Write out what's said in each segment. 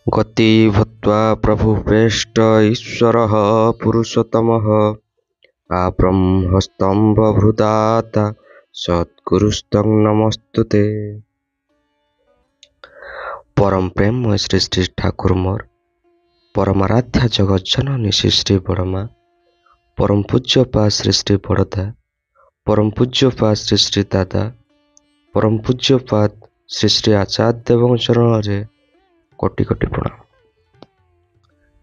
गति भूत्वा प्रभुप्रेष्ठ ईश्वरः पुरुषोत्तमः आब्रह्मस्तम्भभृदाता सद्गुरुस्तं नमस्तुते। परम प्रेम श्री श्री ठाकुर मोर परमाराध्या जगज्जननी श्री श्री बड़मा परम पूज्य पा श्री श्री बड़दा परम पूज्य पा श्री श्री दादा परम पूज्य पा श्री श्री आचार्य देव चरण रे कोटि कोटि प्रणाम।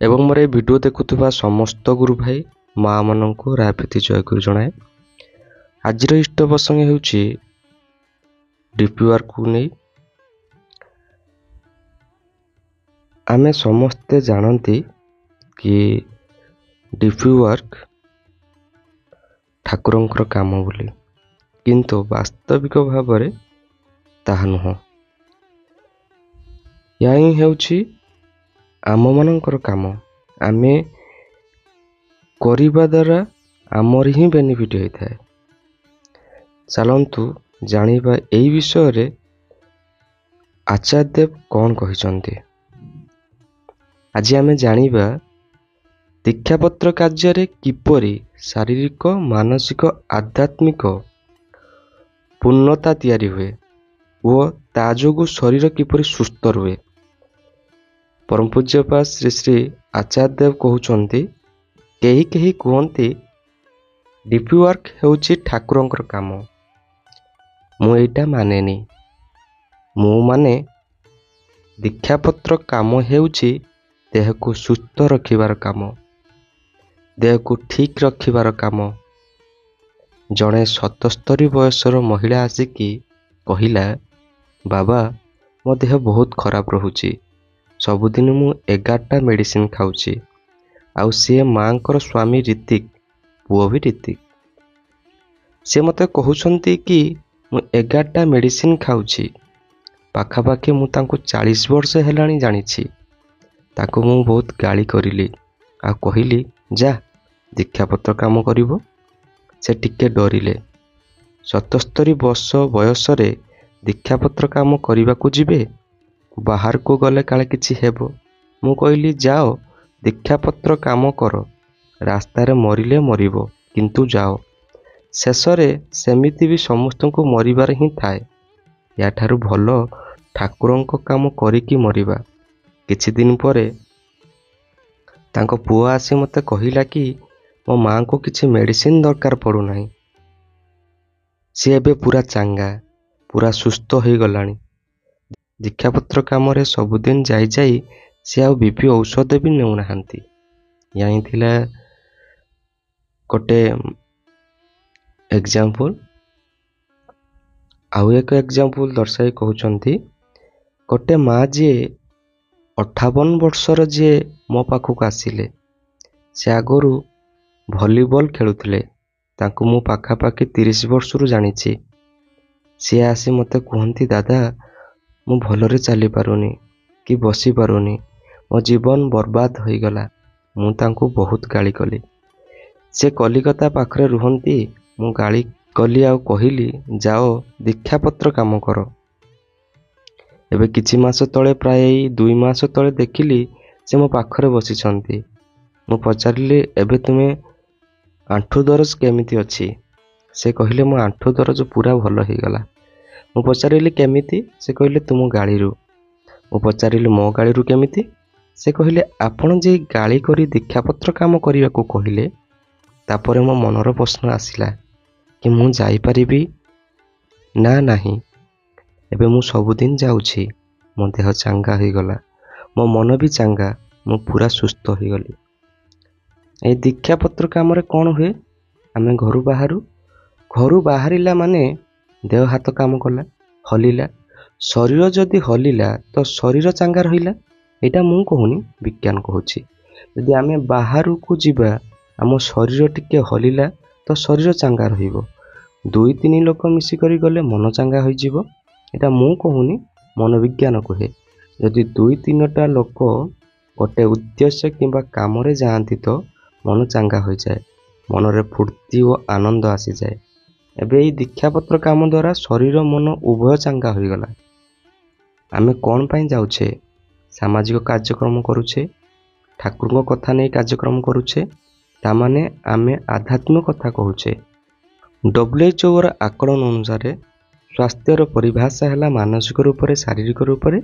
एवं मोर वीडियो देखुवा समस्त गुरु भाई माँ मानू रायपति जय गुरु जनाए। आज इष्ट प्रसंग होउछि डीपीआर को नहीं। आमे समस्ते जानती कि डीपी वर्क ठाकुरंकर काम बोली, किंतु वास्तविक भाव में ताहा नुह। या ही हेउछि आम मानकर काम आमे करिबा द्वारा आमर ही बेनिफिट होता है। चलतु जानिबा एई विषय रे आचार्य देव कौन कहिसंती। आज आमे जानिबा दीक्षापत्र कार्य किपरि शारीरिक मानसिक आध्यात्मिक पूर्णता तैयारी हुए और ता जोगु शरीर किपरि सुस्थ रुहे। परम पूज्यपा श्री श्री आचार्य देव कहउचंती केही केही कहंती डीपी वर्क हेउछि ठाकुरंकर काम। मु एटा मानेनी। मु माने दीक्षापत्र काम हेउछि देह को सुस्थ रखिबार काम, देह को ठीक रखिबार काम। जड़े 77 बयसर महिला आसिकी कहिला, बाबा मो देह बहुत खराब रहुछि, सबुदिन मु 11टा मेडिसिन खाउछि। आउ सी मांकर स्वामी ऋतिक पुओ भी ऋतिक से मते कहउछंती कि मु 11टा मेडिसिन खाउछि। पाखापाखि मु तांको 40 वर्ष हेलाणी जानिछि। ताको मु बहुत गाली करिली आ कहिली जा दीक्षापत्र काम करिवो। से टिके डरिले। 77 वर्ष बयस रे दीक्षापत्र काम करने को जीवे, बाहर को गले काले किछि हेबो। मु कहली जाओ दीक्षापत्र काम कर, रास्तार मरिले मरिबो किंतु जाओ। शेषरे सेमिति भी समस्त को मरिबार ही थाए। या ठारु भलो ठाकुरंको काम करिकी मरिबा। किछि दिन परे तांको पुओ आसी मते कहिला कि मो मां को किछि मेडिसिन दरकार पड़ू नाही। सी एबे पूरा चांगा पूरा सुस्थ हो गलानी। दीक्षापत्र काम रे सबुदिन जाई जाई सी आ बीपी औषध भी नेउ नाहंती। यही थिला कोटे एग्जांपल। आउ एक एग्जांपल दर्शाई कहउचंती कोटे माँ जी 58 वर्षर जी मो पाखक आसिले। से आगरू भलीबॉल खेलुथिले। तांको मु पाखापाखि 30 वर्षरु जानिछि। सी आसी मते कहंती दादा मु भलरे चली पारुनी कि बसी पारुनी, मो जीवन बर्बाद हो गला। मु तांको बहुत गाली कली। से कलिकता पाखरे रुहंती। मु गाली कली आ कहिली जाओ दीक्षापत्र काम कर। एबे किछि मास तळे प्राय 2 मास तळे देखिली से मो पाखरे बसिछंती। मु पचारिली एबे तुमे आंठू दरज केमिति अछि। से कहिले मो आंठू दरज पूरा भल हो गला। मु पचारिली केमिति। से कहिले तुम गाड़ीरू। मु पचारिली मो गाड़ीरू केमिति। से कहिले आपण जे गाड़ी करी दीक्षापत्र काम करिया को कहिले। तापरे मो मनर प्रश्न आसिला कि मु जाई परिबी ना नाही। एबे मु सबुदिन जाउछि। मो देह चांगा हो गला, मो मन भी चांगा, मु पूरा सुस्थ हो गली। ए दीक्षापत्र काम रे कौन हुए, आमे घरू बाहरिला माने देह हाथ काम कला, हलिला। शरीर जदि हलिला तो शरीर चांगा रहिला। एटा मु कहूनी, विज्ञान कहूछि। यदि आमे बाहर को जीवा आम शरीर टिके हलिला तो शरीर चांगा रहिबो। 2-3 लोक मिसी करी गले मन चांगा होई जीवो। एटा मु कहूनी, मनोविज्ञान कहे। यदि 2-3टा लोक गोटे उद्देश्य किंबा काम रे जाआंती तो मन चांगा हो जाए, मनरे फुर्ती और आनंद आसी जाए। एबे ई दीक्षापत्र काम द्वारा शरीर मन उभय चांगा हो गला। आमे कौन पाई जाउछे ସାମାଜିକ କାର୍ଯ୍ୟକ୍ରମ କରୁଛେ, ଠାକୁରଙ୍କ କଥା ନେଇ କାର୍ଯ୍ୟକ୍ରମ କରୁଛେ, ତାମାନେ ଆମେ ଆଧ୍ୟାତ୍ମିକ କଥା କହୁଛେ। WHOର ଆକଳନ ଅନୁସାରେ ସ୍ୱାସ୍ଥ୍ୟର ପରିଭାଷା ହେଲା ମାନସିକ ରୂପରେ, ଶାରୀରିକ ରୂପରେ,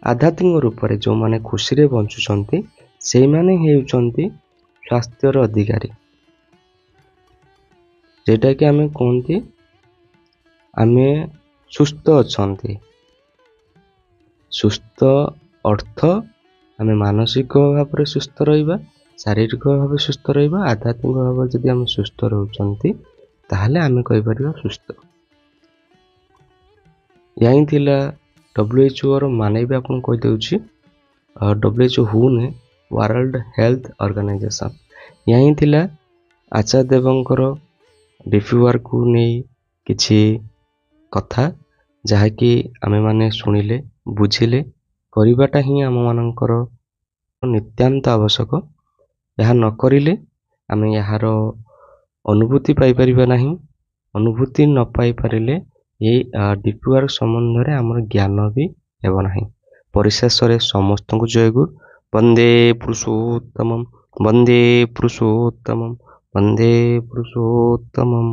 ଆଧ୍ୟାତ୍ମିକ ରୂପରେ ଯେଉଁମାନେ ଖୁସିରେ ବଞ୍ଚୁଛନ୍ତି ସେଇମାନେ ହେଉଛନ୍ତି ସ୍ୱାସ୍ଥ୍ୟର ଅଧିକାରୀ। ଯେଉଁଟାକି ଆମେ କୁହନ୍ତି ଆମେ ସୁସ୍ଥ ଅଛନ୍ତି। ସୁସ୍ଥ ଅର୍ଥ ଆମେ ମାନସିକ ଭାବରେ ସୁସ୍ଥ ରହିବା, ଶାରୀରିକ ଭାବେ ସୁସ୍ଥ ରହିବା, ଆଧ୍ୟାତ୍ମିକ ଭାବରେ ଯଦି ଆମେ ସୁସ୍ଥ ରହୁଛନ୍ତି ତାହେଲେ ଆମେ କହିପାରିବା ସୁସ୍ଥ। ଏହା ହିଁ ଥିଲା WHOର ମାନେ ବି ଆପଣଙ୍କୁ କହିଦେଉଛି। WHO ହୁନେ ୱାର୍ଲଡ ହେଲ୍ଥ ଅର୍ଗାନାଇଜେସନ୍। ଏହା ହିଁ ଥିଲା ଆଚାର୍ଯ୍ୟ ଦେବଙ୍କର ରିଭ୍ୟୁଆରକୁ ନେଇ କିଛି କଥା, ଯାହାକି ଆମେମାନେ ଶୁଣିଲେ, ବୁଝିଲେ, କରିବାଟା ହିଁ ଆମମାନଙ୍କର ନିତ୍ୟାନ୍ତ ଆବଶ୍ୟକ। ଏହା ନ କରିଲେ ଆମେ ଏହାର ଅନୁଭୂତି ପାଇପାରିବା ନାହିଁ। ଅନୁଭୂତି ନ ପାଇପାରିଲେ ଏଇ DPR ସମ୍ବନ୍ଧରେ ଆମର ଜ୍ଞାନ ବି ହେବ ନାହିଁ। ପରିଶେଷରେ ସମସ୍ତଙ୍କୁ ଜୟଗୁରୁ। ବନ୍ଦେ ପୁରୁଷୋତ୍ତମମ୍, ବନ୍ଦେ ପୁରୁଷୋତ୍ତମମ୍, ବନ୍ଦେ ପୁରୁଷୋତ୍ତମମ୍।